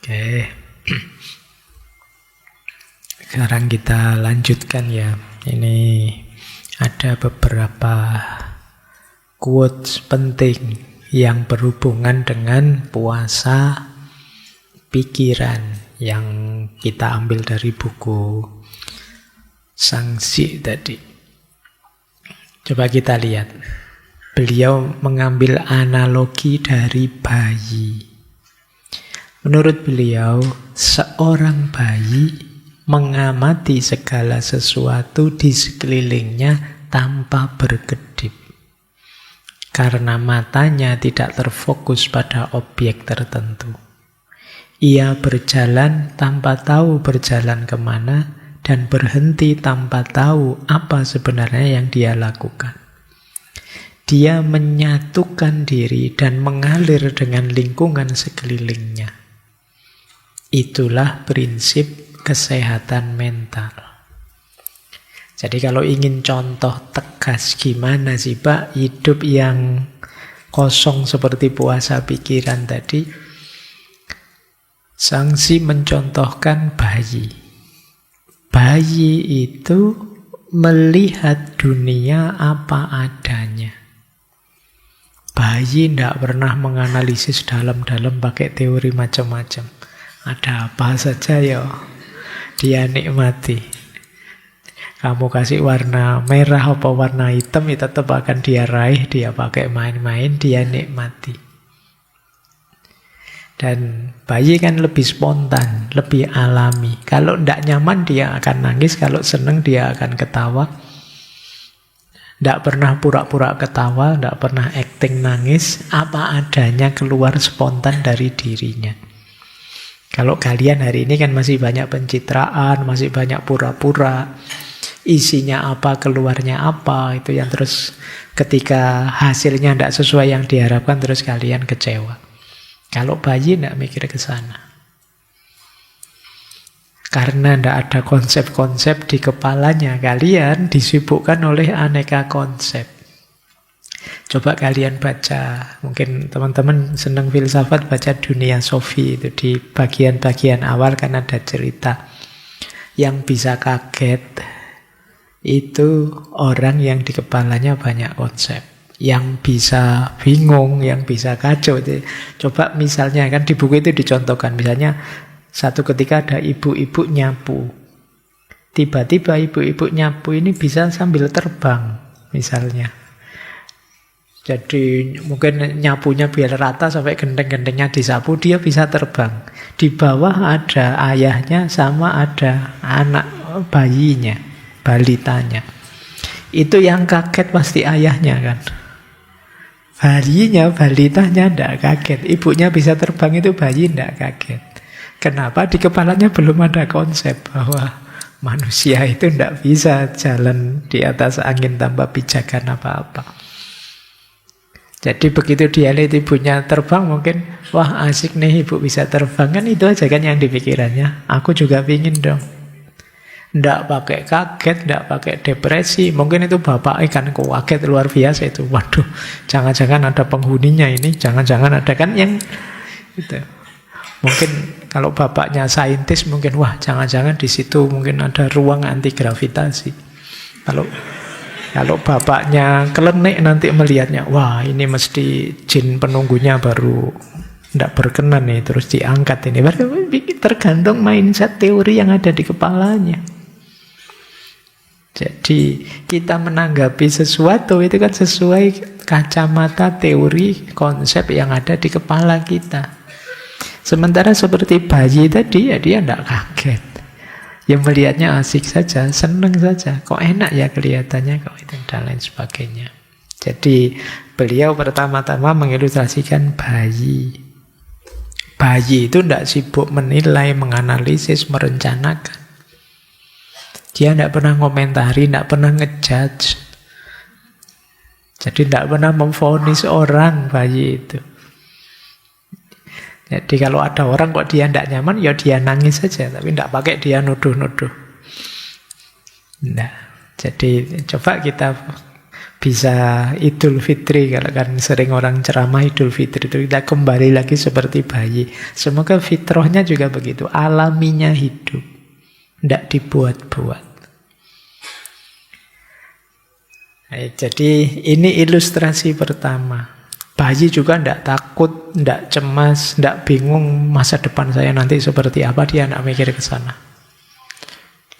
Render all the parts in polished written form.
Oke. Sekarang kita lanjutkan ya. Ini ada beberapa quotes penting yang berhubungan dengan puasa pikiran yang kita ambil dari buku Sangsi tadi. Coba kita lihat. Beliau mengambil analogi dari bayi. Menurut beliau, seorang bayi mengamati segala sesuatu di sekelilingnya tanpa berkedip. Karena matanya tidak terfokus pada objek tertentu. Ia berjalan tanpa tahu berjalan kemana dan berhenti tanpa tahu apa sebenarnya yang dia lakukan. Dia menyatukan diri dan mengalir dengan lingkungan sekelilingnya. Itulah prinsip kesehatan mental. Jadi kalau ingin contoh tegas gimana sih Pak hidup yang kosong seperti puasa pikiran tadi, Sangsi mencontohkan bayi. Bayi itu melihat dunia apa adanya. Bayi tidak pernah menganalisis dalam-dalam pakai teori macam-macam. Ada apa saja ya, dia nikmati. Kamu kasih warna merah apa warna hitam, ya tetap akan dia raih, dia pakai main-main, dia nikmati. Dan bayi kan lebih spontan, lebih alami. Kalau tidak nyaman dia akan nangis, kalau senang dia akan ketawa. Tidak pernah pura-pura ketawa, tidak pernah acting nangis, apa adanya keluar spontan dari dirinya. Kalau kalian hari ini kan masih banyak pencitraan, masih banyak pura-pura, isinya apa, keluarnya apa, itu yang terus ketika hasilnya tidak sesuai yang diharapkan, terus kalian kecewa. Kalau bayi tidak mikir ke sana. Karena tidak ada konsep-konsep di kepalanya, kalian disibukkan oleh aneka konsep. Coba kalian baca, mungkin teman-teman senang filsafat, baca Dunia Sofi, itu di bagian-bagian awal kan ada cerita. Yang bisa kaget, itu orang yang di kepalanya banyak konsep. Yang bisa bingung, yang bisa kacau. Coba misalnya, kan di buku itu dicontohkan, misalnya, satu ketika ada ibu-ibu nyapu. Tiba-tiba ibu-ibu nyapu ini bisa sambil terbang, misalnya. Jadi mungkin nyapunya biar rata sampai genteng-gentengnya disapu, dia bisa terbang. Di bawah ada ayahnya sama ada anak bayinya, balitanya. Itu yang kaget pasti ayahnya kan. Bayinya, balitanya tidak kaget. Ibunya bisa terbang itu bayi tidak kaget. Kenapa? Di kepalanya belum ada konsep bahwa manusia itu tidak bisa jalan di atas angin tanpa pijakan apa-apa. Jadi begitu dia lihat ibunya terbang, mungkin, wah asik nih ibu bisa terbang. Kan itu aja kan yang dipikirannya. Aku juga pingin dong. Tidak pakai kaget, tidak pakai depresi. Mungkin itu bapak kan kaget luar biasa itu. Waduh, jangan-jangan ada penghuninya ini. Jangan-jangan ada kan yang itu. Mungkin kalau bapaknya saintis mungkin wah jangan-jangan di situ mungkin ada ruang anti gravitasi. Kalau bapaknya kelenik nanti melihatnya, wah ini mesti jin penunggunya baru tidak berkenan nih, terus diangkat ini. Tergantung mindset teori yang ada di kepalanya. Jadi kita menanggapi sesuatu itu kan sesuai kacamata teori konsep yang ada di kepala kita. Sementara seperti bayi tadi, ya dia tidak kaget. Yang melihatnya asik saja, senang saja. Kok enak ya kelihatannya, kok itu dan lain sebagainya. Jadi beliau pertama-tama mengilustrasikan bayi. Bayi itu tidak sibuk menilai, menganalisis, merencanakan. Dia tidak pernah komentari, tidak pernah ngejudge. Jadi tidak pernah memvonis orang bayi itu. Jadi kalau ada orang kok dia tidak nyaman, ya dia nangis saja. Tapi tidak pakai dia nuduh-nuduh. Nah, jadi coba kita bisa Idul Fitri, kalau kan sering orang ceramah Idul Fitri itu kita kembali lagi seperti bayi. Semoga fitrahnya juga begitu, alaminya hidup, tidak dibuat-buat. Nah, jadi ini ilustrasi pertama. Bayi juga tidak takut, tidak cemas, tidak bingung masa depan saya nanti seperti apa, dia tidak mikir ke sana.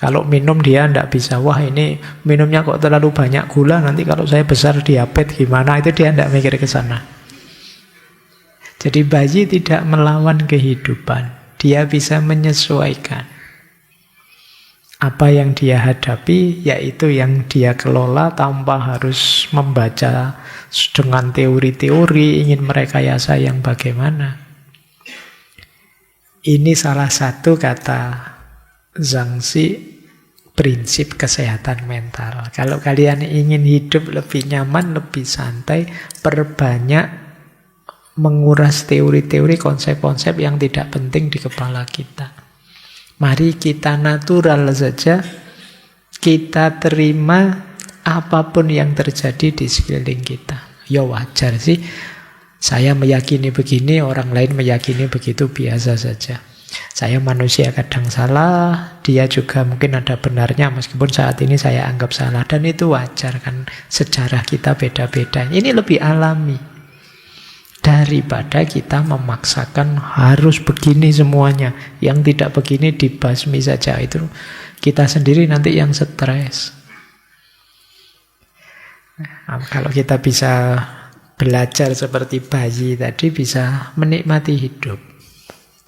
Kalau minum dia tidak bisa, wah ini minumnya kok terlalu banyak gula, nanti kalau saya besar diabetes gimana, itu dia tidak mikir ke sana. Jadi bayi tidak melawan kehidupan, dia bisa menyesuaikan. Apa yang dia hadapi, yaitu yang dia kelola tanpa harus membaca dengan teori-teori, ingin merekayasa yang bagaimana. Ini salah satu kata Zhangxi, prinsip kesehatan mental. Kalau kalian ingin hidup lebih nyaman, lebih santai, perbanyak menguras teori-teori, konsep-konsep yang tidak penting di kepala kita. Mari kita natural saja, kita terima apapun yang terjadi di sekeliling kita. Ya wajar sih, saya meyakini begini, orang lain meyakini begitu, biasa saja. Saya manusia kadang salah, dia juga mungkin ada benarnya, meskipun saat ini saya anggap salah. Dan itu wajar, kan sejarah kita beda-beda. Ini lebih alami daripada kita memaksakan harus begini semuanya. Yang tidak begini dibasmi saja. Itu kita sendiri nanti yang stres. Nah, kalau kita bisa belajar seperti bayi tadi, bisa menikmati hidup.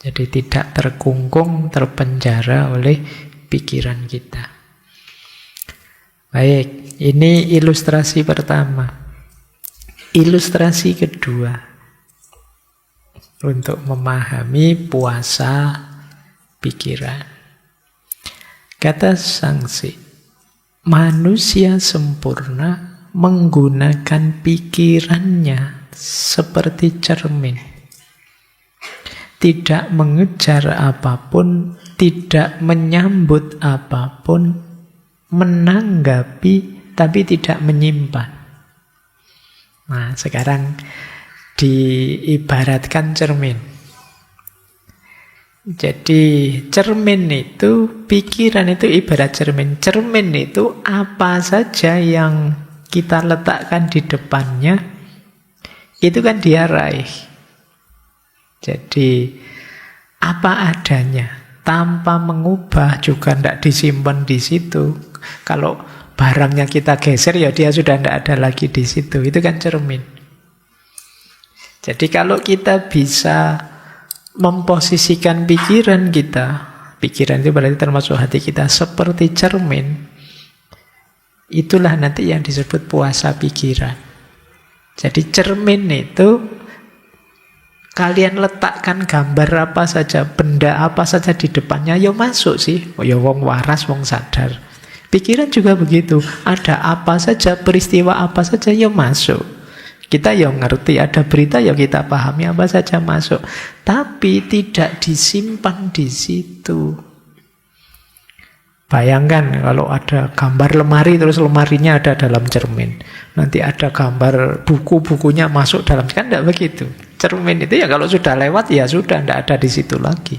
Jadi tidak terkungkung, terpenjara oleh pikiran kita. Baik, ini ilustrasi pertama. Ilustrasi kedua, untuk memahami puasa pikiran. Kata Zhangxi, manusia sempurna menggunakan pikirannya seperti cermin. Tidak mengejar apapun, tidak menyambut apapun, menanggapi tapi tidak menyimpan. Nah, sekarang diibaratkan cermin. Jadi cermin itu, pikiran itu ibarat cermin. Cermin itu apa saja yang kita letakkan di depannya, itu kan dia raih. Jadi apa adanya, tanpa mengubah, juga tidak disimpan di situ. Kalau barangnya kita geser, ya dia sudah tidak ada lagi di situ. Itu kan cermin. Jadi kalau kita bisa memposisikan pikiran kita, pikiran itu berarti termasuk hati kita, seperti cermin, itulah nanti yang disebut puasa pikiran. Jadi cermin itu kalian letakkan gambar apa saja, benda apa saja di depannya, ya masuk sih. Oh, ya wong waras, wong sadar. Pikiran juga begitu. Ada apa saja, peristiwa apa saja, ya masuk. Kita ya ngerti, ada berita ya kita pahami, apa saja masuk. Tapi tidak disimpan di situ. Bayangkan kalau ada gambar lemari, terus lemarinya ada dalam cermin. Nanti ada gambar buku-bukunya masuk dalam, kan tidak begitu. Cermin itu ya kalau sudah lewat ya sudah, tidak ada di situ lagi.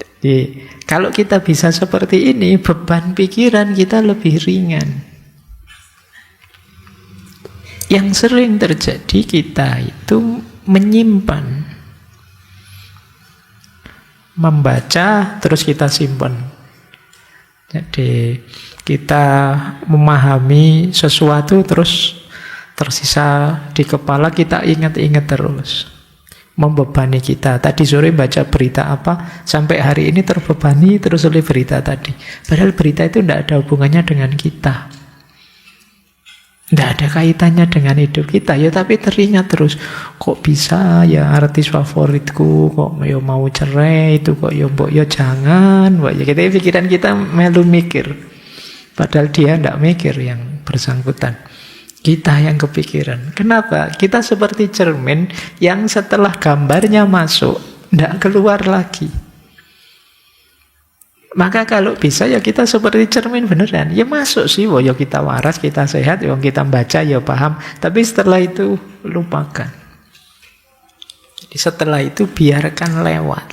Jadi kalau kita bisa seperti ini, beban pikiran kita lebih ringan. Yang sering terjadi kita itu menyimpan, membaca terus kita simpan. Jadi kita memahami sesuatu terus tersisa di kepala, kita ingat-ingat terus. Membebani kita. Tadi sore baca berita apa, sampai hari ini terbebani terus oleh berita tadi. Padahal berita itu tidak ada hubungannya dengan kita. Tidak ada kaitannya dengan hidup kita, ya tapi teringat terus. Kok bisa ya artis favoritku kok ya mau cerai, itu kok ya mbok ya jangan, mbok ya kita pikiran kita melu mikir. Padahal dia tidak mikir yang bersangkutan. Kita yang kepikiran. Kenapa? Kita seperti cermin yang setelah gambarnya masuk tidak keluar lagi. Maka kalau bisa ya kita seperti cermin beneran. Ya masuk sih, ya kita waras, kita sehat, ya kita baca, ya paham. Tapi setelah itu lupakan. Jadi setelah itu biarkan lewat.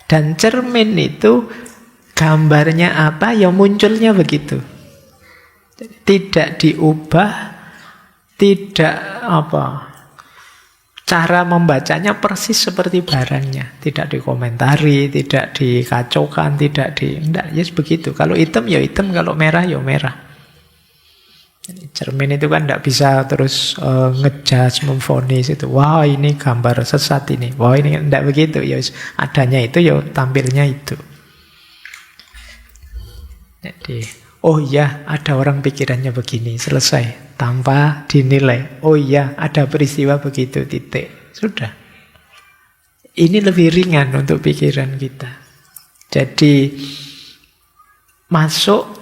Dan cermin itu gambarnya apa, ya munculnya begitu. Tidak diubah, tidak cara membacanya persis seperti barangnya. Tidak dikomentari, tidak dikacaukan, enggak, yes begitu. Kalau hitam ya hitam, kalau merah ya merah. Cermin itu kan tidak bisa terus ngejudge, memvonis itu. Wah ini gambar sesat ini. Wah ini tidak begitu. Ya adanya itu ya tampilnya itu. Jadi, oh iya ada orang pikirannya begini, selesai. Tanpa dinilai. Oh iya ada peristiwa begitu, titik. Sudah. Ini lebih ringan untuk pikiran kita. Jadi, masuk,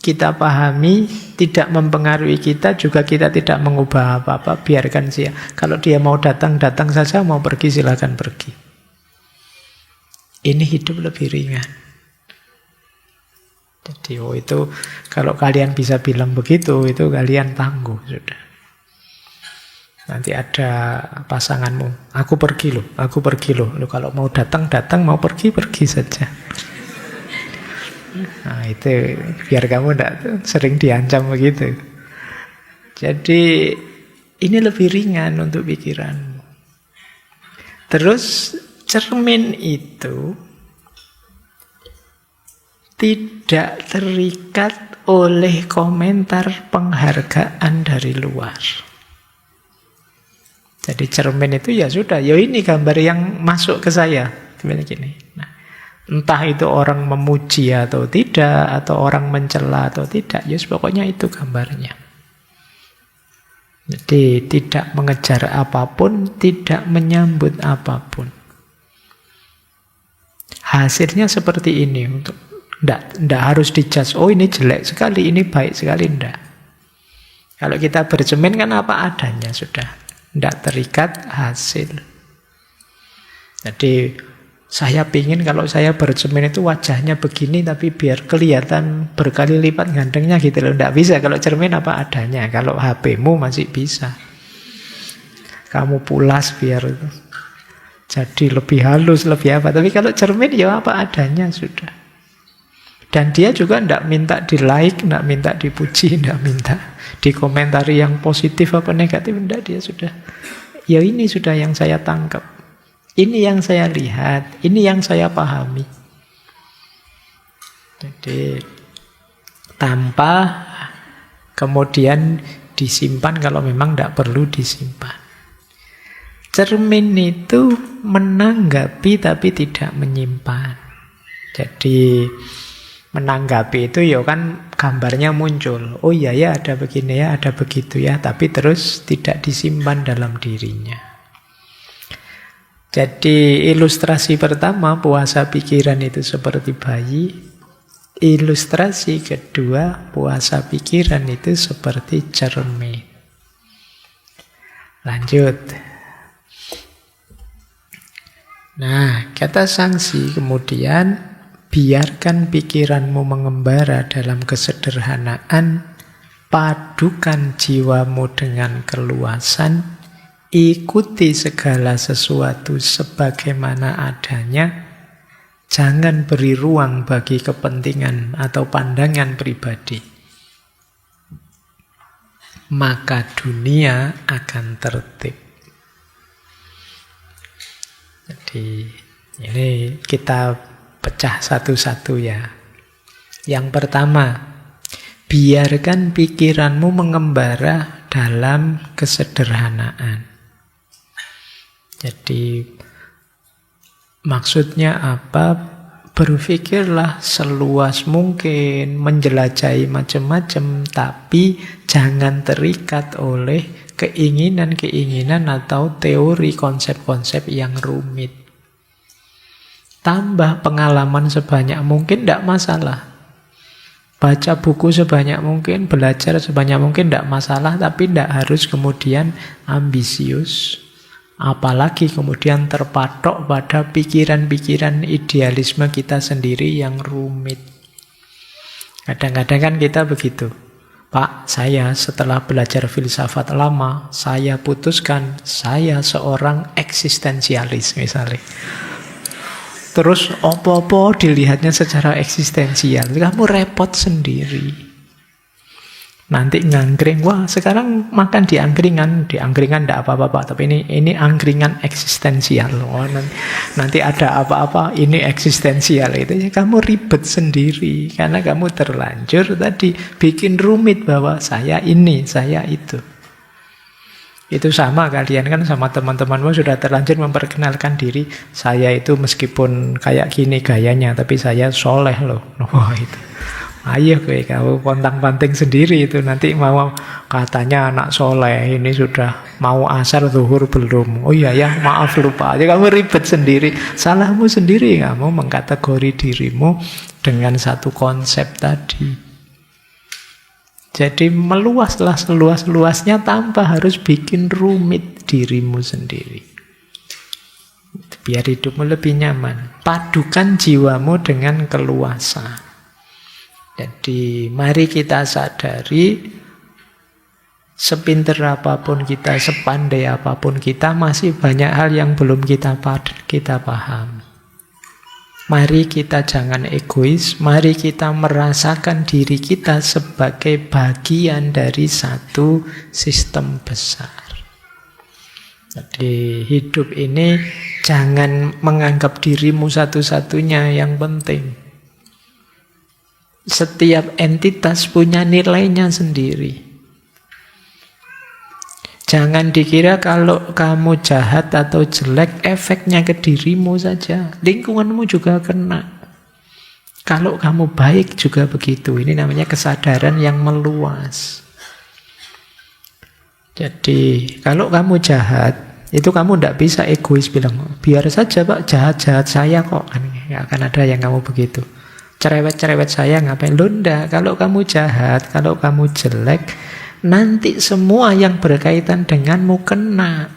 kita pahami, tidak mempengaruhi kita, juga kita tidak mengubah apa-apa, biarkan dia. Kalau dia mau datang, datang saja, mau pergi, silakan pergi. Ini hidup lebih ringan. Jadi, itu kalau kalian bisa bilang begitu, itu kalian tangguh sudah. Nanti ada pasanganmu, aku pergi loh. Lu kalau mau datang, datang, mau pergi, pergi saja. Nah itu biar kamu tidak sering diancam begitu. Jadi ini lebih ringan untuk pikiran. Terus cermin itu tidak terikat oleh komentar penghargaan dari luar. Jadi cermin itu ya sudah, ya ini gambar yang masuk ke saya. Gini. Nah, entah itu orang memuji atau tidak, atau orang mencela atau tidak, ya pokoknya itu gambarnya. Jadi tidak mengejar apapun, tidak menyambut apapun. Hasilnya seperti ini. Tidak harus dijudge, oh ini jelek sekali, ini baik sekali, tidak. Kalau kita bercermin kan apa adanya sudah. Tidak terikat hasil. Jadi saya pingin kalau saya bercermin itu wajahnya begini, tapi biar kelihatan berkali lipat gantengnya gitu loh. Tidak bisa, kalau cermin apa adanya. Kalau HP-mu masih bisa. Kamu pulas biar jadi lebih halus, lebih apa. Tapi kalau cermin ya apa adanya sudah. Dan dia juga tidak minta di like, tidak minta dipuji, tidak minta dikomentari yang positif apa negatif. Tidak, dia sudah, ya ini sudah yang saya tangkap. Ini yang saya lihat, ini yang saya pahami. Jadi tanpa kemudian disimpan kalau memang tidak perlu disimpan. Cermin itu menanggapi tapi tidak menyimpan. Jadi menanggapi itu ya kan gambarnya muncul. Oh iya ya ada begini ya, ada begitu ya. Tapi terus tidak disimpan dalam dirinya. Jadi ilustrasi pertama, puasa pikiran itu seperti bayi. Ilustrasi kedua, puasa pikiran itu seperti cermin. Lanjut. Nah, kata sanksi kemudian, biarkan pikiranmu mengembara dalam kesederhanaan, padukan jiwamu dengan keluasan, ikuti segala sesuatu sebagaimana adanya, jangan beri ruang bagi kepentingan atau pandangan pribadi. Maka dunia akan tertib. Jadi ini kita pecah satu-satu ya. Yang pertama, biarkan pikiranmu mengembara dalam kesederhanaan. Jadi maksudnya apa? Berpikirlah seluas mungkin, menjelajahi macam-macam, tapi jangan terikat oleh keinginan-keinginan atau teori konsep-konsep yang rumit. Tambah pengalaman sebanyak mungkin, tidak masalah. Baca buku sebanyak mungkin, belajar sebanyak mungkin, tidak masalah. Tapi tidak harus kemudian ambisius, Apalagi kemudian terpatok pada pikiran-pikiran idealisme kita sendiri yang rumit. Kadang-kadang kan kita begitu. Pak, saya setelah belajar filsafat lama, saya putuskan saya seorang eksistensialis misalnya. Terus opo-opo dilihatnya secara eksistensial. Kamu repot sendiri. Nanti ngangkring, wah sekarang makan di angkringan tidak apa-apa Pak, tapi ini angkringan eksistensial. Oh, nanti ada apa-apa, ini eksistensial. Itu ya kamu ribet sendiri, karena kamu terlanjur tadi bikin rumit bahwa saya ini, saya itu. Itu sama kalian kan sama teman-temanmu sudah terlanjur memperkenalkan diri. Saya itu meskipun kayak gini gayanya, tapi saya soleh loh. Wah itu. Ayo kamu pontang-panting sendiri itu. Nanti mau katanya anak soleh, ini sudah mau asar zuhur belum. Oh iya ya, maaf lupa. Jadi kamu ribet sendiri. Salahmu sendiri, kamu mengkategori dirimu dengan satu konsep tadi. Jadi meluaslah seluas-luasnya tanpa harus bikin rumit dirimu sendiri. Biar hidupmu lebih nyaman. Padukan jiwamu dengan keluasan. Jadi mari kita sadari, sepinter apapun kita, sepandai apapun kita, masih banyak hal yang belum kita paham. Mari kita jangan egois, mari kita merasakan diri kita sebagai bagian dari satu sistem besar. Jadi hidup ini jangan menganggap dirimu satu-satunya yang penting. Setiap entitas punya nilainya sendiri. Jangan dikira kalau kamu jahat atau jelek, efeknya ke dirimu saja. Lingkunganmu juga kena. Kalau kamu baik juga begitu. Ini namanya kesadaran yang meluas. Jadi, kalau kamu jahat, itu kamu tidak bisa egois bilang, biar saja Pak, jahat-jahat saya kok. Nggak akan ada yang kamu begitu. Cerewet-cerewet saya ngapain? Loh enggak, kalau kamu jahat, kalau kamu jelek, nanti semua yang berkaitan denganmu kena.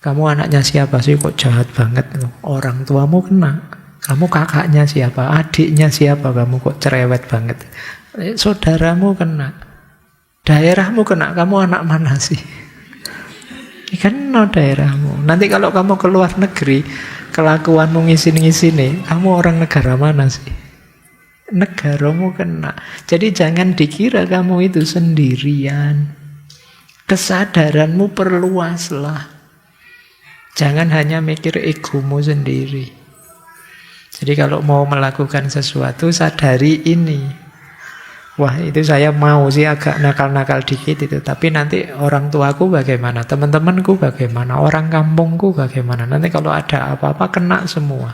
Kamu anaknya siapa sih kok jahat banget? Orang tuamu kena. Kamu kakaknya siapa? Adiknya siapa? Kamu kok cerewet banget? Saudaramu kena. Daerahmu kena. Kamu anak mana sih? Kena daerahmu. Nanti kalau kamu keluar negeri, kelakuanmu ngisin-ngisini, kamu orang negara mana sih? Negaramu kena. Jadi jangan dikira kamu itu sendirian. Kesadaranmu perluaslah. Jangan hanya mikir egomu sendiri. Jadi kalau mau melakukan sesuatu, sadari ini. Wah itu saya mau sih agak nakal-nakal dikit itu. Tapi nanti orang tuaku bagaimana? Teman-temanku bagaimana? Orang kampungku bagaimana? Nanti kalau ada apa-apa kena semua.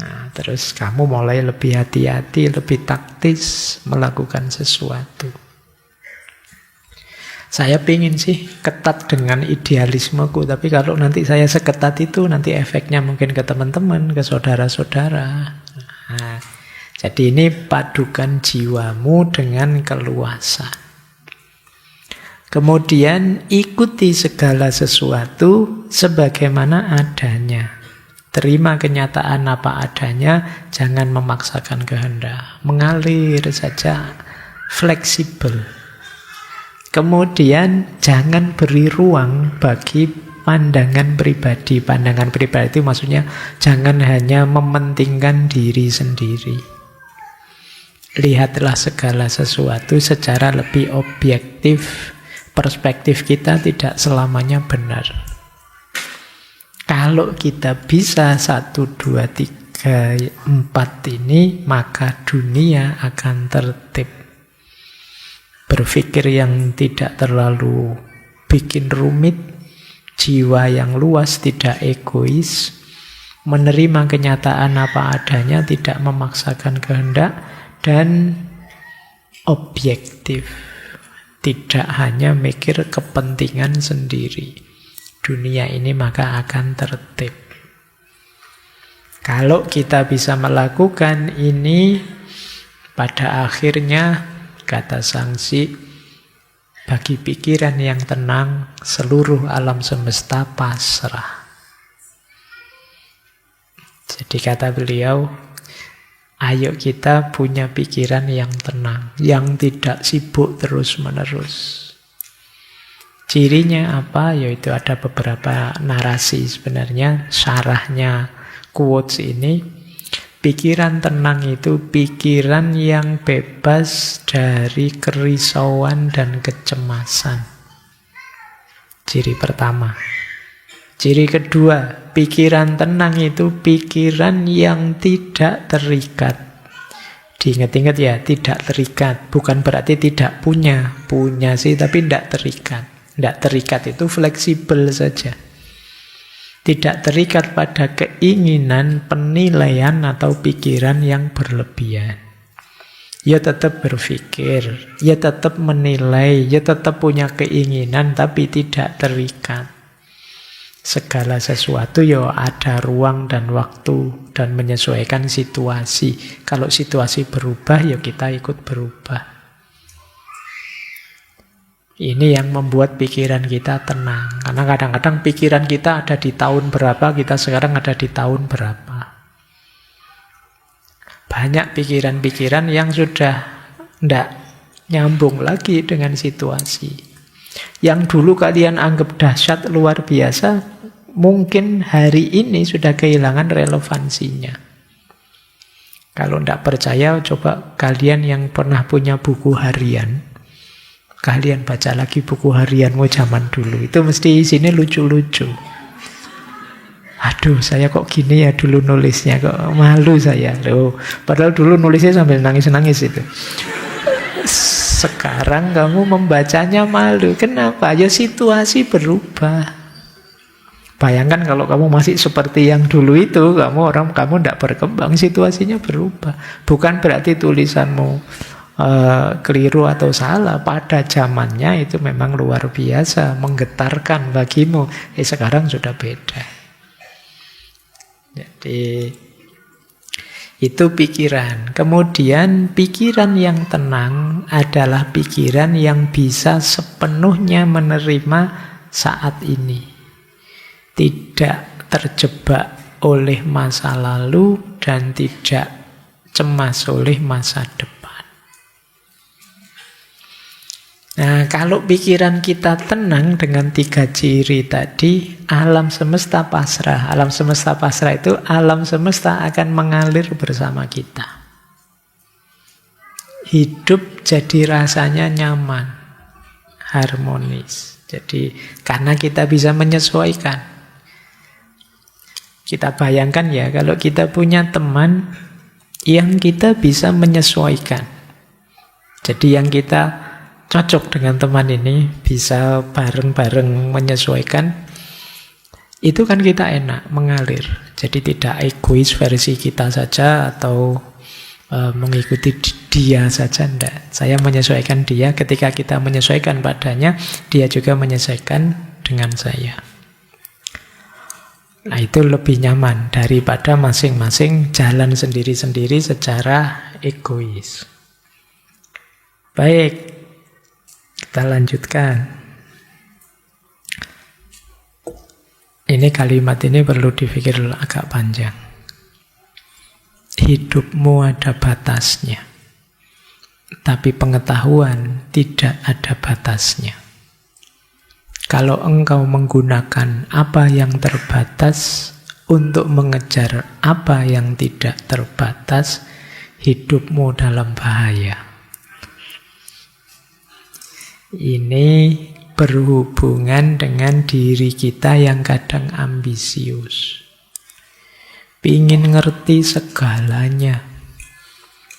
Nah terus kamu mulai lebih hati-hati, lebih taktis melakukan sesuatu. Saya pingin sih ketat dengan idealismeku. Tapi kalau nanti saya seketat itu, nanti efeknya mungkin ke teman-teman, ke saudara-saudara. Nah, jadi ini padukan jiwamu dengan keluasan. Kemudian ikuti segala sesuatu sebagaimana adanya. Terima kenyataan apa adanya, jangan memaksakan kehendak. Mengalir saja, fleksibel. Kemudian jangan beri ruang bagi pandangan pribadi. Pandangan pribadi itu maksudnya jangan hanya mementingkan diri sendiri. Lihatlah segala sesuatu secara lebih objektif. Perspektif kita tidak selamanya benar. Kalau kita bisa 1, 2, 3, 4 ini, maka dunia akan tertib. Berpikir yang tidak terlalu bikin rumit, jiwa yang luas, tidak egois, menerima kenyataan apa adanya, tidak memaksakan kehendak, dan objektif. Tidak hanya mikir kepentingan sendiri. Dunia ini maka akan tertib. Kalau kita bisa melakukan ini, pada akhirnya, kata Sangsi, Bagi pikiran yang tenang, seluruh alam semesta pasrah. Jadi kata beliau, ayo kita punya pikiran yang tenang, yang tidak sibuk terus-menerus. Cirinya apa? Yaitu ada beberapa narasi sebenarnya, syarahnya quotes ini. Pikiran tenang itu pikiran yang bebas dari kerisauan dan kecemasan. Ciri pertama. Ciri kedua, pikiran tenang itu pikiran yang tidak terikat. Diingat-ingat ya, tidak terikat. Bukan berarti tidak punya. Punya sih, tapi tidak terikat. Tidak terikat itu fleksibel saja. Tidak terikat pada keinginan, penilaian, atau pikiran yang berlebihan. Ya tetap berpikir, ya tetap menilai, ya tetap punya keinginan, tapi tidak terikat. Segala sesuatu ya ada ruang dan waktu, dan menyesuaikan situasi. Kalau situasi berubah, ya kita ikut berubah. Ini yang membuat pikiran kita tenang. Karena kadang-kadang pikiran kita ada di tahun berapa, kita sekarang ada di tahun berapa. Banyak pikiran-pikiran yang sudah tidak nyambung lagi dengan situasi. Yang dulu kalian anggap dahsyat luar biasa, mungkin hari ini sudah kehilangan relevansinya. Kalau tidak percaya, coba kalian yang pernah punya buku harian, kalian baca lagi buku harianmu zaman dulu. Itu mesti isinya lucu-lucu. Aduh, saya kok gini ya dulu nulisnya, kok malu saya. Loh, padahal dulu nulisnya sambil nangis-nangis itu. Sekarang kamu membacanya malu. Kenapa? Ya situasi berubah. Bayangkan kalau kamu masih seperti yang dulu itu, kamu tidak berkembang, situasinya berubah. Bukan berarti tulisanmu keliru atau salah. Pada zamannya itu memang luar biasa, menggetarkan bagimu. Sekarang sudah beda. Jadi itu pikiran. Kemudian pikiran yang tenang adalah pikiran yang bisa sepenuhnya menerima saat ini. Tidak terjebak oleh masa lalu dan tidak cemas oleh masa depan. Nah, kalau pikiran kita tenang dengan 3 ciri tadi, alam semesta pasrah. Alam semesta pasrah itu alam semesta akan mengalir bersama kita. Hidup jadi rasanya nyaman, harmonis. Jadi karena kita bisa menyesuaikan. Kita bayangkan ya, kalau kita punya teman yang kita bisa menyesuaikan. Jadi yang kita cocok dengan teman ini, bisa bareng-bareng menyesuaikan, itu kan kita enak, mengalir. Jadi tidak egois versi kita saja atau mengikuti dia saja, enggak. Saya menyesuaikan dia, ketika kita menyesuaikan padanya, dia juga menyesuaikan dengan saya. Nah, itu lebih nyaman daripada masing-masing jalan sendiri-sendiri secara egois. Baik, kita lanjutkan. Ini kalimat ini perlu dipikir agak panjang. Hidupmu ada batasnya, tapi pengetahuan tidak ada batasnya. Kalau engkau menggunakan apa yang terbatas untuk mengejar apa yang tidak terbatas, hidupmu dalam bahaya. Ini berhubungan dengan diri kita yang kadang ambisius. Pingin ngerti segalanya.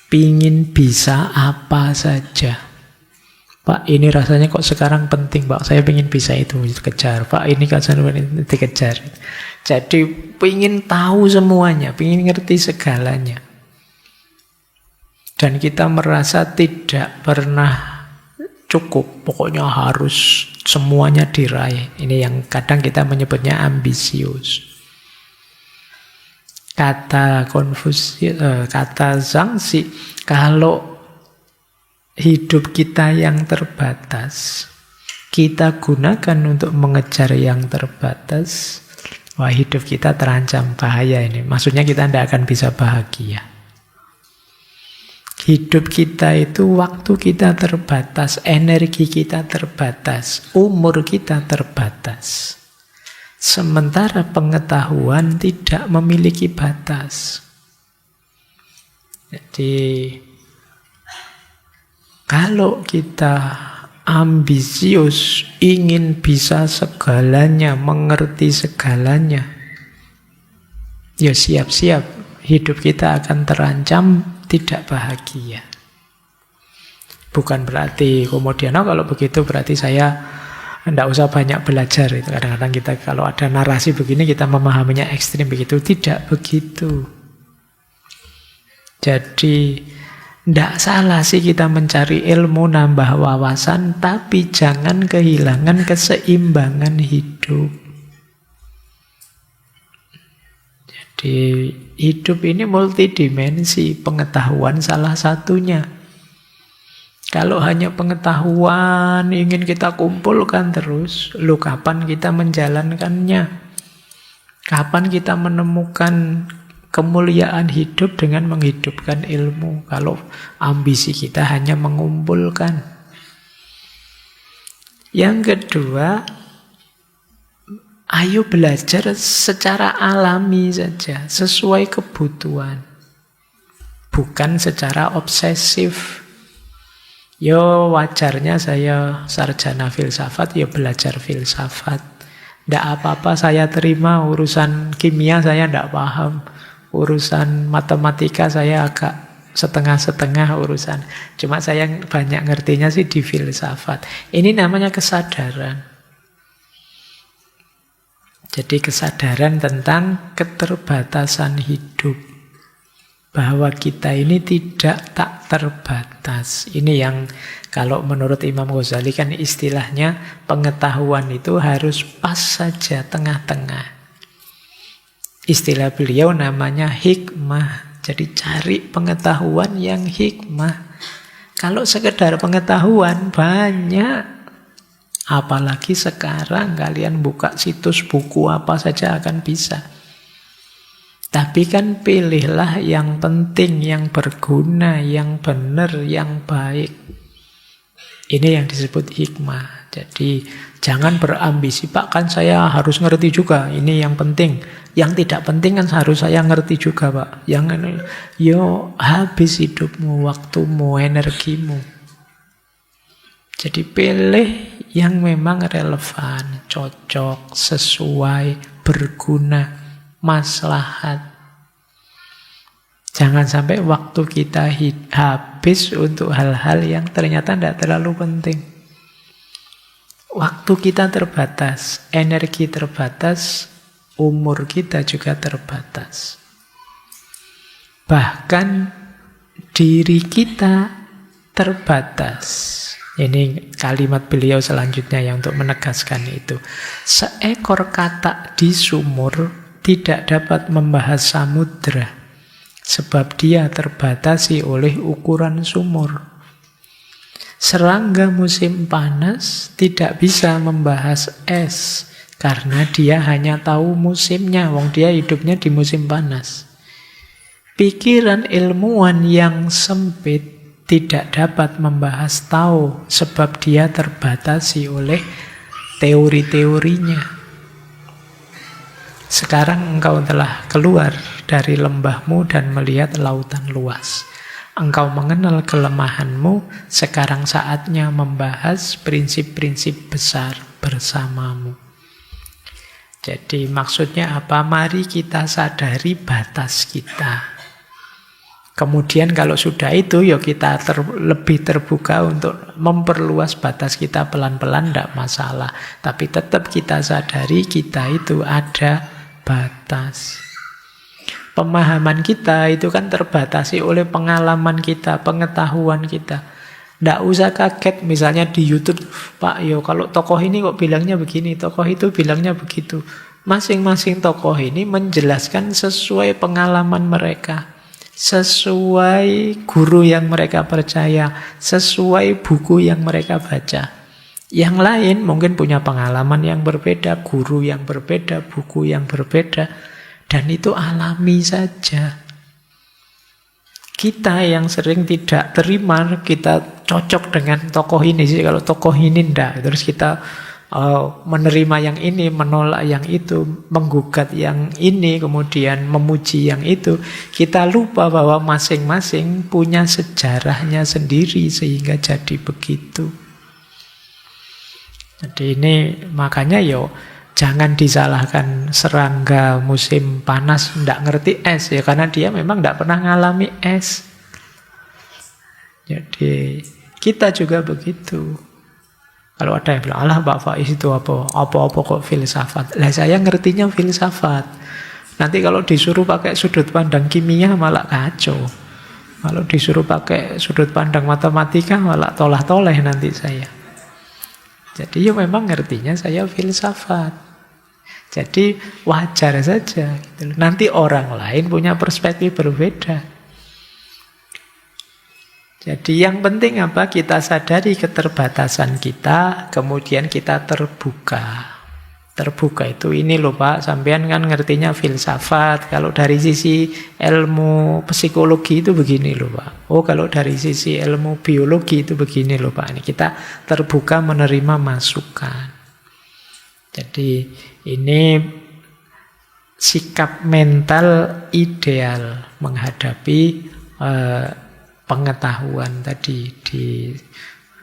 Pingin bisa apa saja. Pak, ini rasanya kok sekarang penting, Pak. Saya pingin bisa itu, dikejar. Pak, ini kan dikejar. Jadi pingin tahu semuanya, pingin ngerti segalanya. Dan kita merasa tidak pernah cukup, pokoknya harus semuanya diraih. Ini yang kadang kita menyebutnya ambisius. Kata Zhangxi, kalau hidup kita yang terbatas, kita gunakan untuk mengejar yang terbatas, wah hidup kita terancam, bahaya ini. Maksudnya kita tidak akan bisa bahagia. Hidup kita itu waktu kita terbatas, energi kita terbatas, umur kita terbatas. Sementara pengetahuan tidak memiliki batas. Jadi kalau kita ambisius, ingin bisa segalanya, mengerti segalanya, ya siap-siap hidup kita akan terancam tidak bahagia. Bukan berarti kemudian, oh kalau begitu berarti saya tidak usah banyak belajar. Itu kadang-kadang kita kalau ada narasi begini kita memahaminya ekstrim begitu. Tidak begitu. Jadi tidak salah sih kita mencari ilmu, nambah wawasan, tapi jangan kehilangan keseimbangan hidup. Jadi hidup ini multidimensi, pengetahuan salah satunya. Kalau hanya pengetahuan ingin kita kumpulkan terus, lu kapan kita menjalankannya? Kapan kita menemukan kemuliaan hidup dengan menghidupkan ilmu? Kalau ambisi kita hanya mengumpulkan. Yang kedua, ayo belajar secara alami saja, sesuai kebutuhan. Bukan secara obsesif. Yo wajarnya saya sarjana filsafat, ya belajar filsafat. Tidak apa-apa saya terima, urusan kimia saya tidak paham. Urusan matematika saya agak setengah-setengah urusan. Cuma saya banyak ngertinya sih di filsafat. Ini namanya kesadaran. Jadi kesadaran tentang keterbatasan hidup. Bahwa kita ini tidak tak terbatas. Ini yang kalau menurut Imam Ghazali kan istilahnya pengetahuan itu harus pas saja tengah-tengah. Istilah beliau namanya hikmah. Jadi cari pengetahuan yang hikmah. Kalau sekedar pengetahuan banyak. Apalagi sekarang kalian buka situs buku apa saja akan bisa. Tapi kan pilihlah yang penting, yang berguna, yang benar, yang baik. Ini yang disebut hikmah. Jadi jangan berambisi, Pak kan saya harus ngerti juga, ini yang penting. Yang tidak penting kan harus saya ngerti juga, Pak. Yang ini, yo habis hidupmu, waktumu, energimu. Jadi pilih yang memang relevan, cocok, sesuai, berguna, maslahat. Jangan sampai waktu kita habis untuk hal-hal yang ternyata tidak terlalu penting. Waktu kita terbatas, energi terbatas, umur kita juga terbatas. Bahkan diri kita terbatas. Ini kalimat beliau selanjutnya yang untuk menegaskan itu. Seekor katak di sumur tidak dapat membahas samudra, sebab dia terbatasi oleh ukuran sumur. Serangga musim panas tidak bisa membahas es, karena dia hanya tahu musimnya, wong dia hidupnya di musim panas. Pikiran ilmuwan yang sempit tidak dapat membahas tahu, sebab dia terbatasi oleh teori-teorinya. Sekarang engkau telah keluar dari lembahmu dan melihat lautan luas. Engkau mengenal kelemahanmu, sekarang saatnya membahas prinsip-prinsip besar bersamamu. Jadi maksudnya apa? Mari kita sadari batas kita. Kemudian kalau sudah itu, ya kita lebih terbuka untuk memperluas batas kita pelan-pelan, tidak masalah. Tapi tetap kita sadari kita itu ada batas. Pemahaman kita itu kan terbatasi oleh pengalaman kita, pengetahuan kita. Tidak usah kaget misalnya di YouTube, Pak, yo kalau tokoh ini kok bilangnya begini, tokoh itu bilangnya begitu. Masing-masing tokoh ini menjelaskan sesuai pengalaman mereka, sesuai guru yang mereka percaya, sesuai buku yang mereka baca. Yang lain mungkin punya pengalaman yang berbeda, guru yang berbeda, buku yang berbeda. Dan itu alami saja. Kita yang sering tidak terima, kita cocok dengan tokoh ini sih. Kalau tokoh ini enggak, terus kita menerima yang ini, menolak yang itu, menggugat yang ini, kemudian memuji yang itu. Kita lupa bahwa masing-masing punya sejarahnya sendiri sehingga jadi begitu. Jadi ini makanya jangan disalahkan serangga musim panas ndak ngerti es ya, karena dia memang ndak pernah ngalami es. Jadi kita juga begitu. Kalau ada yang bilang, alah Pak Faiz itu apa kok filsafat. Lah saya ngertinya filsafat. Nanti kalau disuruh pakai sudut pandang kimia malah kacau. Kalau disuruh pakai sudut pandang matematika malah tolah-toleh nanti saya. Jadi memang ngertinya saya filsafat. Jadi wajar saja. Gitu. Nanti orang lain punya perspektif berbeda. Jadi yang penting apa? Kita sadari keterbatasan kita, kemudian kita terbuka. Terbuka itu ini loh Pak, sampean kan ngertinya filsafat. Kalau dari sisi ilmu psikologi itu begini loh Pak. Oh kalau dari sisi ilmu biologi itu begini loh Pak. Ini kita terbuka menerima masukan. Jadi ini sikap mental ideal menghadapi pengetahuan tadi.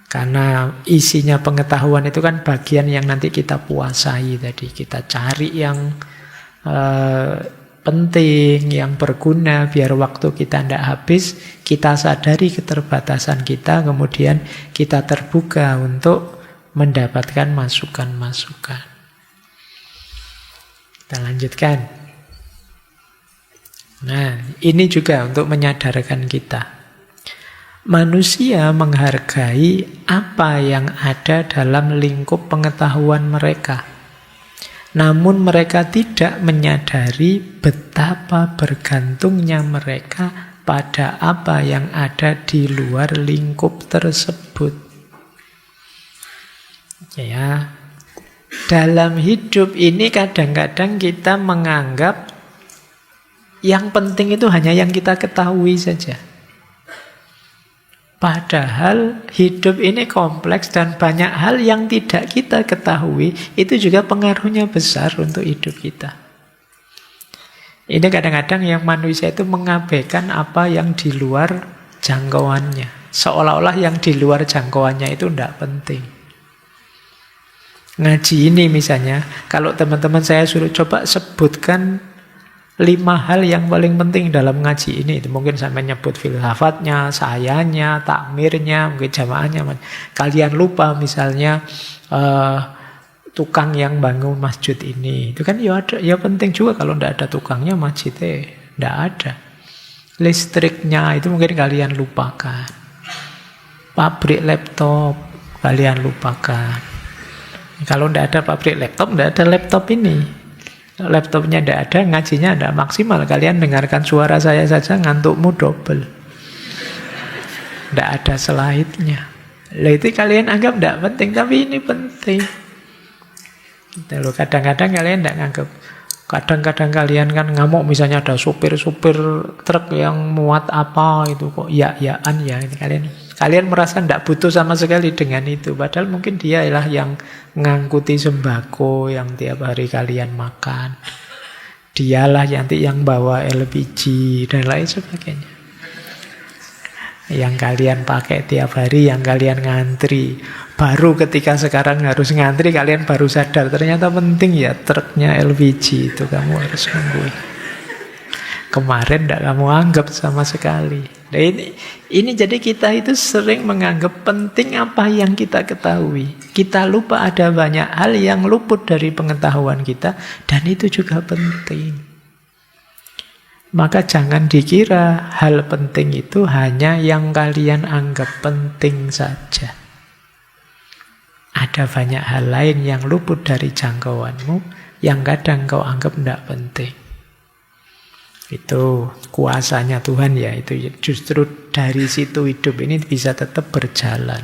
Karena isinya pengetahuan itu kan bagian yang nanti kita puasai tadi. Kita cari yang penting, yang berguna, biar waktu kita tidak habis. Kita sadari keterbatasan kita, kemudian kita terbuka untuk mendapatkan masukan-masukan. Kita lanjutkan. Nah, ini juga untuk menyadarkan kita. Manusia menghargai apa yang ada dalam lingkup pengetahuan mereka. Namun mereka tidak menyadari betapa bergantungnya mereka pada apa yang ada di luar lingkup tersebut. Ya, dalam hidup ini kadang-kadang kita menganggap yang penting itu hanya yang kita ketahui saja. Padahal hidup ini kompleks dan banyak hal yang tidak kita ketahui, itu juga pengaruhnya besar untuk hidup kita. Ini kadang-kadang yang manusia itu mengabaikan apa yang di luar jangkauannya. Seolah-olah yang di luar jangkauannya itu tidak penting. Ngaji ini misalnya, kalau teman-teman saya suruh coba sebutkan 5 hal yang paling penting dalam ngaji ini. Itu mungkin sampai nyebut filsafatnya, sayanya, takmirnya, mungkin jamaahnya. Kalian lupa misalnya tukang yang bangun masjid ini. Itu kan ya penting juga, kalau tidak ada tukangnya masjidnya tidak ada. Listriknya itu mungkin kalian lupakan. Pabrik laptop kalian lupakan. Kalau tidak ada pabrik laptop, tidak ada laptop ini. Laptopnya tidak ada, ngajinya tidak maksimal. Kalian dengarkan suara saya saja ngantukmu double. Tidak ada slide-nya. Lah itu kalian anggap tidak penting, tapi ini penting. Kadang-kadang kalian tidak nganggap. Kadang-kadang kalian kan ngamuk, misalnya ada supir-supir truk yang muat apa itu kok ya-yaan ya. Ini kalian merasa tidak butuh sama sekali dengan itu. Padahal mungkin dialah yang ngangkuti sembako yang tiap hari kalian makan. Dialah nanti yang bawa LPG dan lain sebagainya. Yang kalian pakai tiap hari, yang kalian ngantri. Baru ketika sekarang harus ngantri, kalian baru sadar. Ternyata penting ya truknya LPG itu, kamu harus nungguin. Kemarin tidak kamu anggap sama sekali. Nah, ini jadi kita itu sering menganggap penting apa yang kita ketahui. Kita lupa ada banyak hal yang luput dari pengetahuan kita, dan itu juga penting. Maka jangan dikira hal penting itu hanya yang kalian anggap penting saja. Ada banyak hal lain yang luput dari jangkauanmu, yang kadang kau anggap tidak penting. Itu kuasanya Tuhan ya. Itu justru dari situ hidup ini bisa tetap berjalan.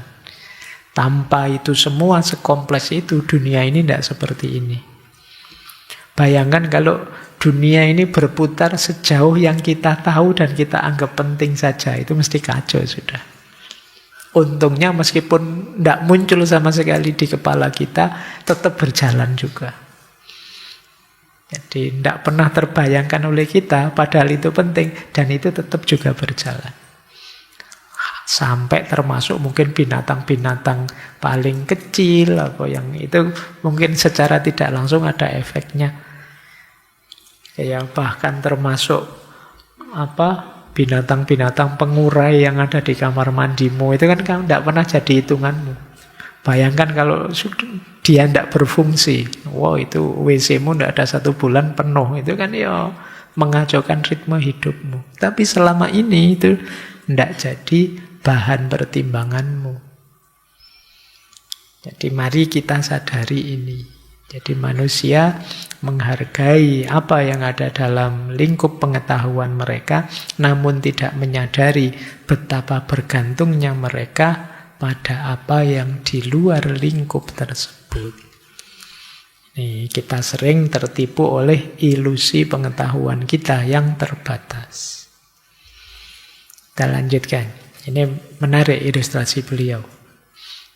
Tanpa itu semua sekompleks itu, dunia ini tidak seperti ini. Bayangkan kalau dunia ini berputar sejauh yang kita tahu dan kita anggap penting saja, itu mesti kacau sudah. Untungnya meskipun tidak muncul sama sekali di kepala kita, tetap berjalan juga. Jadi tidak pernah terbayangkan oleh kita, padahal itu penting, dan itu tetap juga berjalan. Sampai termasuk mungkin binatang-binatang paling kecil, apa yang itu mungkin secara tidak langsung ada efeknya. Ya, bahkan termasuk binatang-binatang pengurai yang ada di kamar mandimu, itu kan kamu tidak pernah jadi hitunganmu. Bayangkan kalau dia tidak berfungsi, wow, itu WC-mu tidak ada 1 bulan penuh, itu kan ya mengacaukan ritme hidupmu. Tapi selama ini itu tidak jadi bahan pertimbanganmu. Jadi mari kita sadari ini. Jadi manusia menghargai apa yang ada dalam lingkup pengetahuan mereka, namun tidak menyadari betapa bergantungnya mereka pada apa yang di luar lingkup tersebut. Nih, kita sering tertipu oleh ilusi pengetahuan kita yang terbatas. Kita lanjutkan. Ini menarik ilustrasi beliau.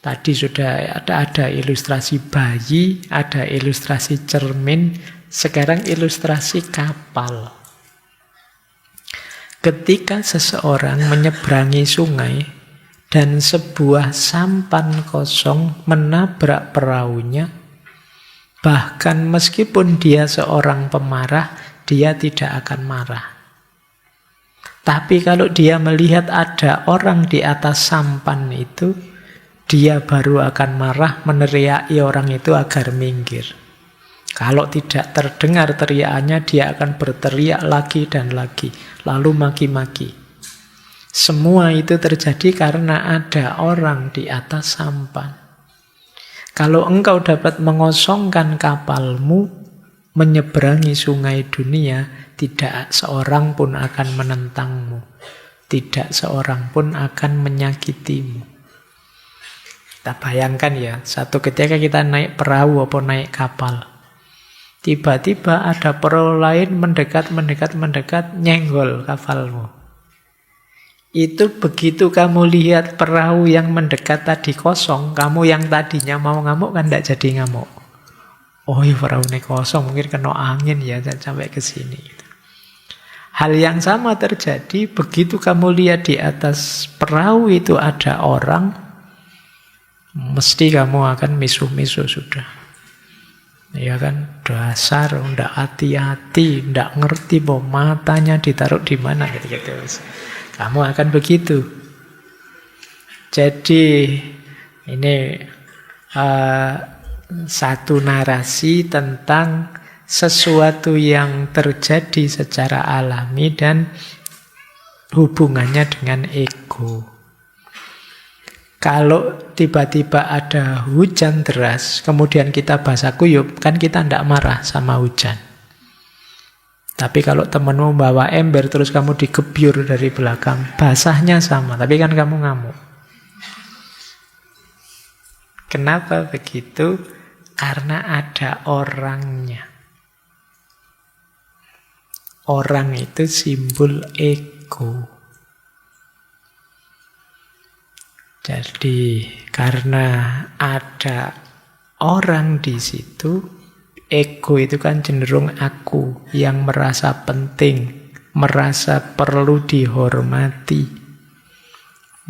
Tadi sudah ada ilustrasi bayi, ada ilustrasi cermin, sekarang ilustrasi kapal. Ketika seseorang menyeberangi sungai dan sebuah sampan kosong menabrak perahunya, bahkan meskipun dia seorang pemarah, dia tidak akan marah. Tapi kalau dia melihat ada orang di atas sampan itu, dia baru akan marah, meneriaki orang itu agar minggir. Kalau tidak terdengar teriakannya, dia akan berteriak lagi dan lagi, lalu maki-maki. Semua itu terjadi karena ada orang di atas sampan. Kalau engkau dapat mengosongkan kapalmu, menyeberangi sungai dunia, tidak seorang pun akan menentangmu. Tidak seorang pun akan menyakitimu. Kita bayangkan ya, satu ketika kita naik perahu atau naik kapal. Tiba-tiba ada perahu lain mendekat, nyenggol kapalmu. Itu begitu kamu lihat perahu yang mendekat tadi kosong, kamu yang tadinya mau ngamuk kan tidak jadi ngamuk. Oh iya, perahu ini kosong, mungkin kena angin ya sampai ke sini. Hal yang sama terjadi begitu kamu lihat di atas perahu itu ada orang, mesti kamu akan misuh-misuh sudah. Ya kan, dasar, ndak hati-hati, ndak ngerti bahwa matanya ditaruh di mana gitu. Kamu akan begitu. Jadi ini satu narasi tentang sesuatu yang terjadi secara alami dan hubungannya dengan ego. Kalau tiba-tiba ada hujan deras, kemudian kita basah kuyup, kan kita tidak marah sama hujan. Tapi kalau temanmu bawa ember, terus kamu digebyur dari belakang, basahnya sama, tapi kan kamu ngamuk. Kenapa begitu? Karena ada orangnya. Orang itu simbol ego. Jadi karena ada orang di situ, ego itu kan cenderung aku yang merasa penting, merasa perlu dihormati,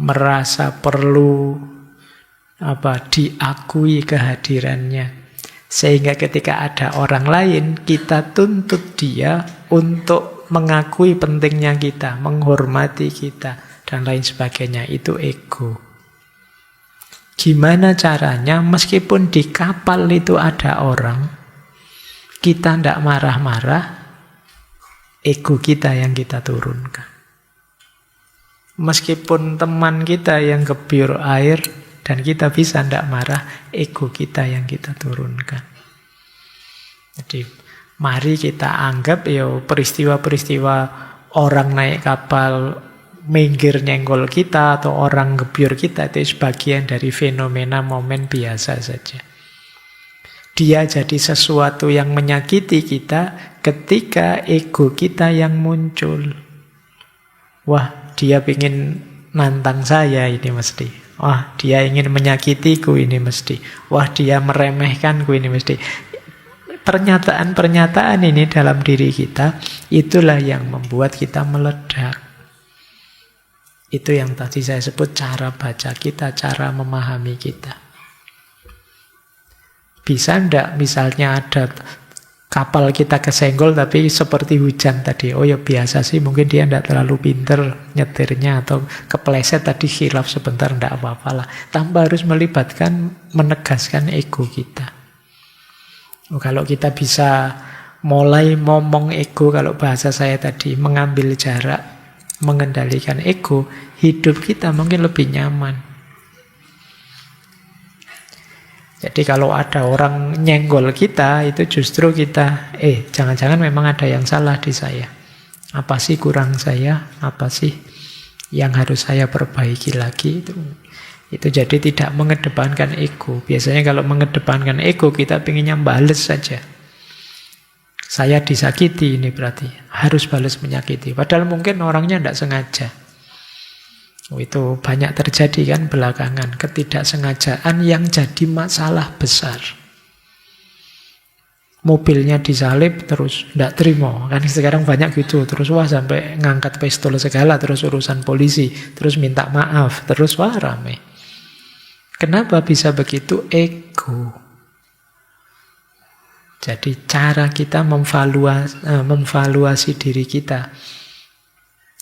merasa perlu diakui kehadirannya. Sehingga ketika ada orang lain, kita tuntut dia untuk mengakui pentingnya kita, menghormati kita, dan lain sebagainya. Itu ego. Gimana caranya meskipun di kapal itu ada orang, kita tidak marah-marah, ego kita yang kita turunkan. Meskipun teman kita yang gebyur air, dan kita bisa tidak marah, ego kita yang kita turunkan. Jadi mari kita anggap ya peristiwa-peristiwa orang naik kapal minggir nyenggol kita atau orang gebyur kita itu sebagian dari fenomena momen biasa saja. Dia jadi sesuatu yang menyakiti kita ketika ego kita yang muncul. Wah, dia ingin nantang saya ini mesti. Wah, dia ingin menyakitiku ini mesti. Wah, dia meremehkanku ini mesti. Pernyataan-pernyataan ini dalam diri kita, itulah yang membuat kita meledak. Itu yang tadi saya sebut cara baca kita, cara memahami kita. Bisa enggak misalnya ada kapal kita kesenggol tapi seperti hujan tadi. Oh ya biasa sih, mungkin dia enggak terlalu pinter nyetirnya atau kepleset tadi khilaf sebentar, enggak apa-apa lah. Tanpa harus melibatkan, menegaskan ego kita. Oh, kalau kita bisa mulai momong ego, kalau bahasa saya tadi, mengambil jarak, mengendalikan ego, hidup kita mungkin lebih nyaman. Jadi kalau ada orang nyenggol kita, itu justru kita, jangan-jangan memang ada yang salah di saya. Apa sih kurang saya? Apa sih yang harus saya perbaiki lagi? Itu jadi tidak mengedepankan ego. Biasanya kalau mengedepankan ego, kita pengennya bales saja. Saya disakiti ini berarti, harus balas menyakiti. Padahal mungkin orangnya tidak sengaja. Itu banyak terjadi kan belakangan, ketidaksengajaan yang jadi masalah besar. Mobilnya disalip terus tidak terima, kan sekarang banyak gitu. Terus wah sampai ngangkat pistol segala, terus urusan polisi, terus minta maaf, terus wah rame. Kenapa bisa begitu? Ego. Jadi cara kita memvaluasi diri kita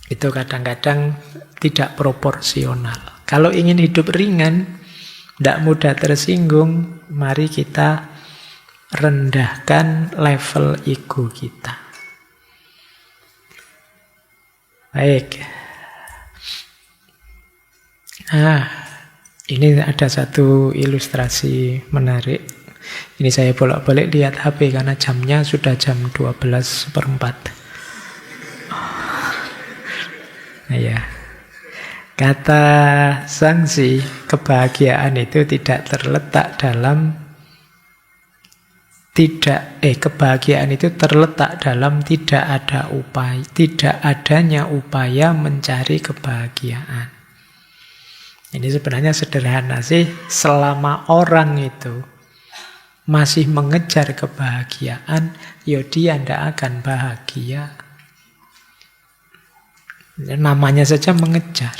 itu kadang-kadang tidak proporsional. Kalau ingin hidup ringan, tidak mudah tersinggung, mari kita rendahkan level ego kita. Baik. Ini ada satu ilustrasi menarik. Ini saya bolak-balik lihat HP karena jamnya sudah jam 12:04. Nah ya, kata Zhangzi, kebahagiaan itu tidak terletak dalam kebahagiaan itu terletak dalam tidak adanya upaya mencari kebahagiaan. Ini sebenarnya sederhana sih, selama orang itu masih mengejar kebahagiaan, ya dia tidak akan bahagia. Namanya saja mengejar.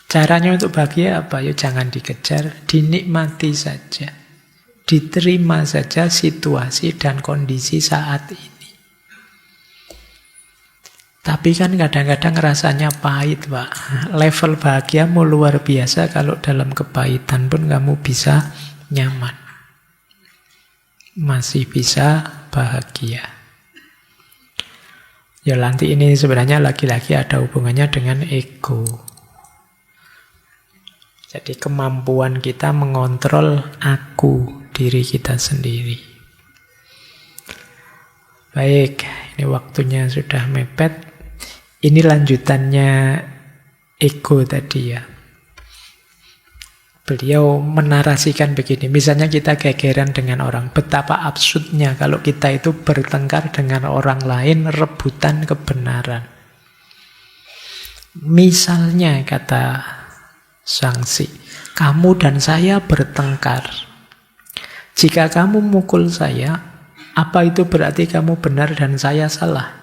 Caranya untuk bahagia apa? Ya jangan dikejar, dinikmati saja. Diterima saja situasi dan kondisi saat ini. Tapi kan kadang-kadang rasanya pahit, Pak. Level bahagiamu luar biasa kalau dalam kepahitan pun kamu bisa nyaman. Masih bisa bahagia. Ya nanti ini sebenarnya lagi-lagi ada hubungannya dengan ego. Jadi kemampuan kita mengontrol aku, diri kita sendiri. Baik, ini waktunya sudah mepet. Ini lanjutannya ego tadi ya. Beliau menarasikan begini, misalnya kita gegeran dengan orang, betapa absurdnya kalau kita itu bertengkar dengan orang lain, rebutan kebenaran. Misalnya kata Zhangzi, kamu dan saya bertengkar. Jika kamu mukul saya, apa itu berarti kamu benar dan saya salah?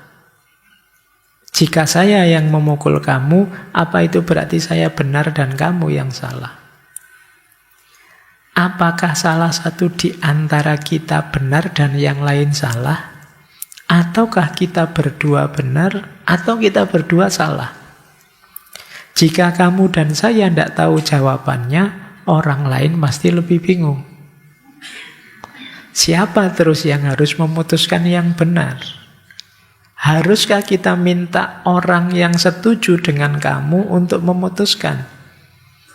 Jika saya yang memukul kamu, apa itu berarti saya benar dan kamu yang salah? Apakah salah satu di antara kita benar dan yang lain salah? Ataukah kita berdua benar atau kita berdua salah? Jika kamu dan saya tidak tahu jawabannya, orang lain pasti lebih bingung. Siapa terus yang harus memutuskan yang benar? Haruskah kita minta orang yang setuju dengan kamu untuk memutuskan?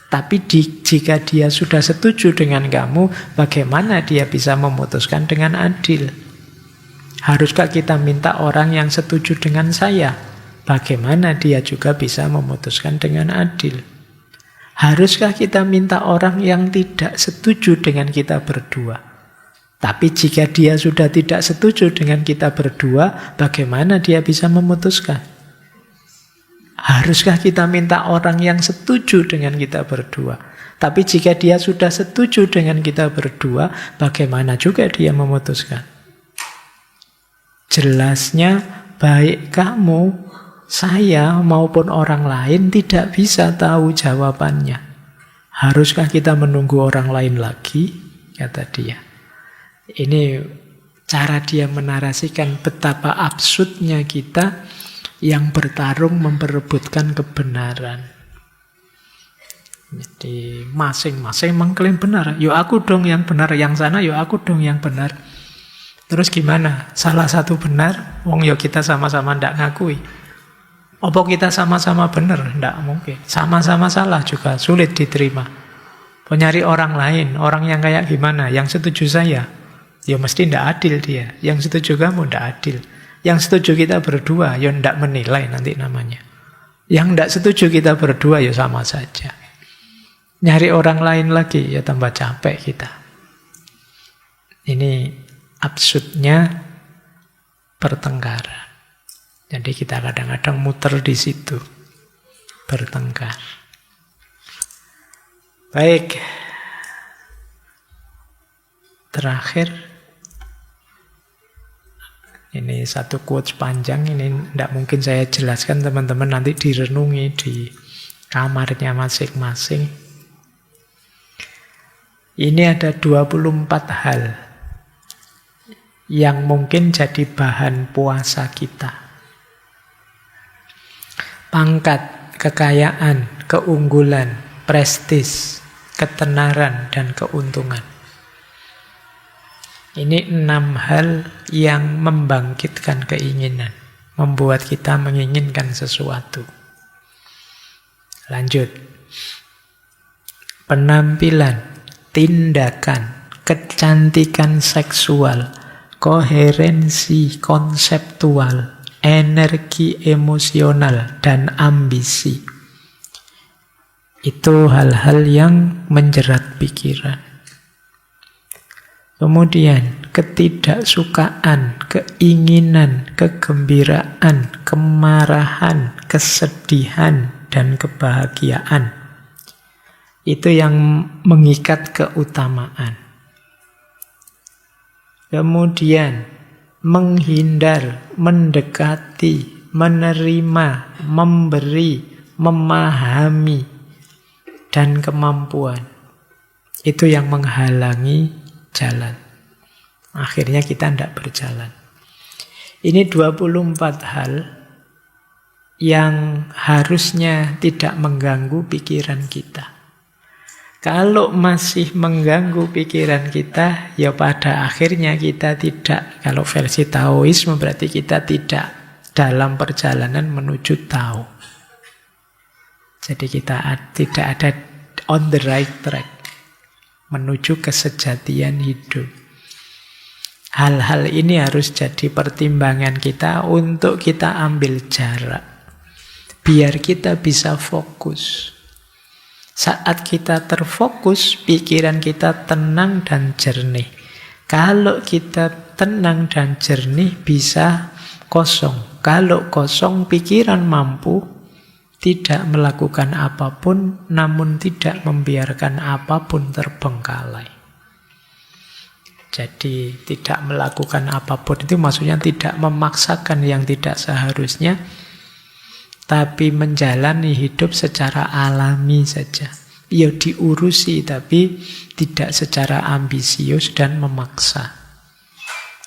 Tapi jika dia sudah setuju dengan kamu, bagaimana dia bisa memutuskan dengan adil? Haruskah kita minta orang yang setuju dengan saya? bagaimana dia juga bisa memutuskan dengan adil? Haruskah kita minta orang yang tidak setuju dengan kita berdua? Tapi jika dia sudah tidak setuju dengan kita berdua, bagaimana dia bisa memutuskan? Haruskah kita minta orang yang setuju dengan kita berdua? Tapi jika dia sudah setuju dengan kita berdua, bagaimana juga dia memutuskan? Jelasnya, baik kamu, saya, maupun orang lain tidak bisa tahu jawabannya. Haruskah kita menunggu orang lain lagi? Kata dia. Ini cara dia menarasikan betapa absurdnya kita yang bertarung memperebutkan kebenaran. Jadi masing-masing mengklaim benar. Yo aku dong yang benar, yang sana yo aku dong yang benar. Terus gimana? Salah satu benar, wong yo kita sama-sama ndak ngakui. Apa kita sama-sama benar? Ndak mungkin. Sama-sama salah juga sulit diterima. Nyari orang lain, orang yang kayak gimana? Yang setuju saya, ya mesti ndak adil dia. Yang setuju kamu ndak adil. Yang setuju kita berdua, ya ndak menilai nanti namanya. Yang ndak setuju kita berdua, ya sama saja. Nyari orang lain lagi, ya tambah capek kita. Ini absurdnya pertengkaran. Jadi kita kadang-kadang muter di situ, bertengkar. Baik. Terakhir, ini satu quotes panjang, ini tidak mungkin saya jelaskan, teman-teman nanti direnungi di kamarnya masing-masing. Ini ada 24 hal yang mungkin jadi bahan puasa kita. Pangkat, kekayaan, keunggulan, prestis, ketenaran, dan keuntungan. Ini 6 hal yang membangkitkan keinginan, membuat kita menginginkan sesuatu. Lanjut. Penampilan, tindakan, kecantikan seksual, koherensi konseptual, energi emosional, dan ambisi. Itu hal-hal yang menjerat pikiran. Kemudian ketidaksukaan, keinginan, kegembiraan, kemarahan, kesedihan, dan kebahagiaan. Itu yang mengikat keutamaan. Kemudian menghindar, mendekati, menerima, memberi, memahami, dan kemampuan. Itu yang menghalangi jalan. Akhirnya kita tidak berjalan. Ini 24 hal yang harusnya tidak mengganggu pikiran kita. Kalau masih mengganggu pikiran kita, ya pada akhirnya kita tidak, kalau versi Taoisme berarti kita tidak dalam perjalanan menuju Tao. Jadi kita tidak ada on the right track, menuju kesejatian hidup. Hal-hal ini harus jadi pertimbangan kita untuk kita ambil jarak. Biar kita bisa fokus. Saat kita terfokus, pikiran kita tenang dan jernih. Kalau kita tenang dan jernih, bisa kosong. Kalau kosong, pikiran mampu tidak melakukan apapun, namun tidak membiarkan apapun terbengkalai. Jadi tidak melakukan apapun itu maksudnya tidak memaksakan yang tidak seharusnya, tapi menjalani hidup secara alami saja. Ya diurusi, tapi tidak secara ambisius dan memaksa.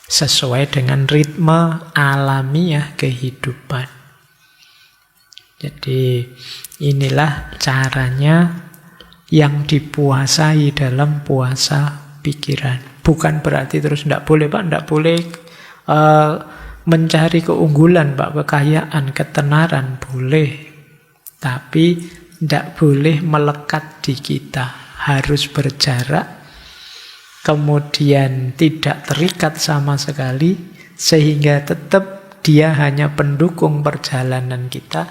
Sesuai dengan ritme alamiah kehidupan. Jadi inilah caranya yang dipuasai dalam puasa pikiran. Bukan berarti terus tidak boleh Pak, tidak boleh mencari keunggulan, Pak, kekayaan, ketenaran, boleh. Tapi tidak boleh melekat di kita. Harus berjarak, kemudian tidak terikat sama sekali, sehingga tetap dia hanya pendukung perjalanan kita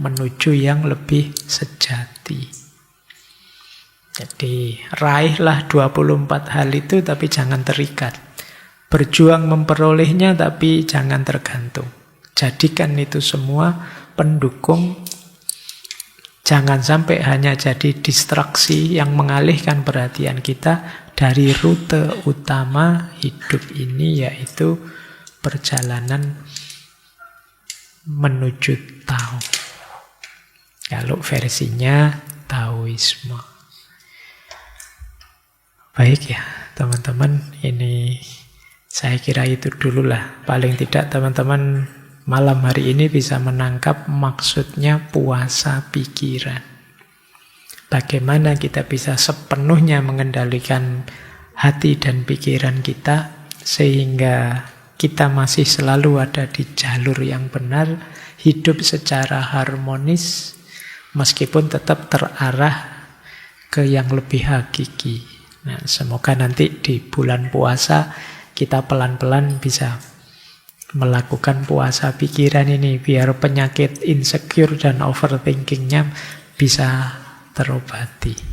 menuju yang lebih sejati. Jadi raihlah 24 hal itu tapi jangan terikat. Berjuang memperolehnya tapi jangan tergantung. Jadikan itu semua pendukung. Jangan sampai hanya jadi distraksi yang mengalihkan perhatian kita dari rute utama hidup ini, yaitu perjalanan menuju Tao. Kalau versinya Taoisme. Baik ya teman-teman, ini saya kira itu dululah. Paling tidak teman-teman malam hari ini bisa menangkap maksudnya puasa pikiran. Bagaimana kita bisa sepenuhnya mengendalikan hati dan pikiran kita sehingga kita masih selalu ada di jalur yang benar, hidup secara harmonis meskipun tetap terarah ke yang lebih hakiki. Nah, semoga nanti di bulan puasa kita pelan-pelan bisa melakukan puasa pikiran ini biar penyakit insecure dan overthinkingnya bisa terobati.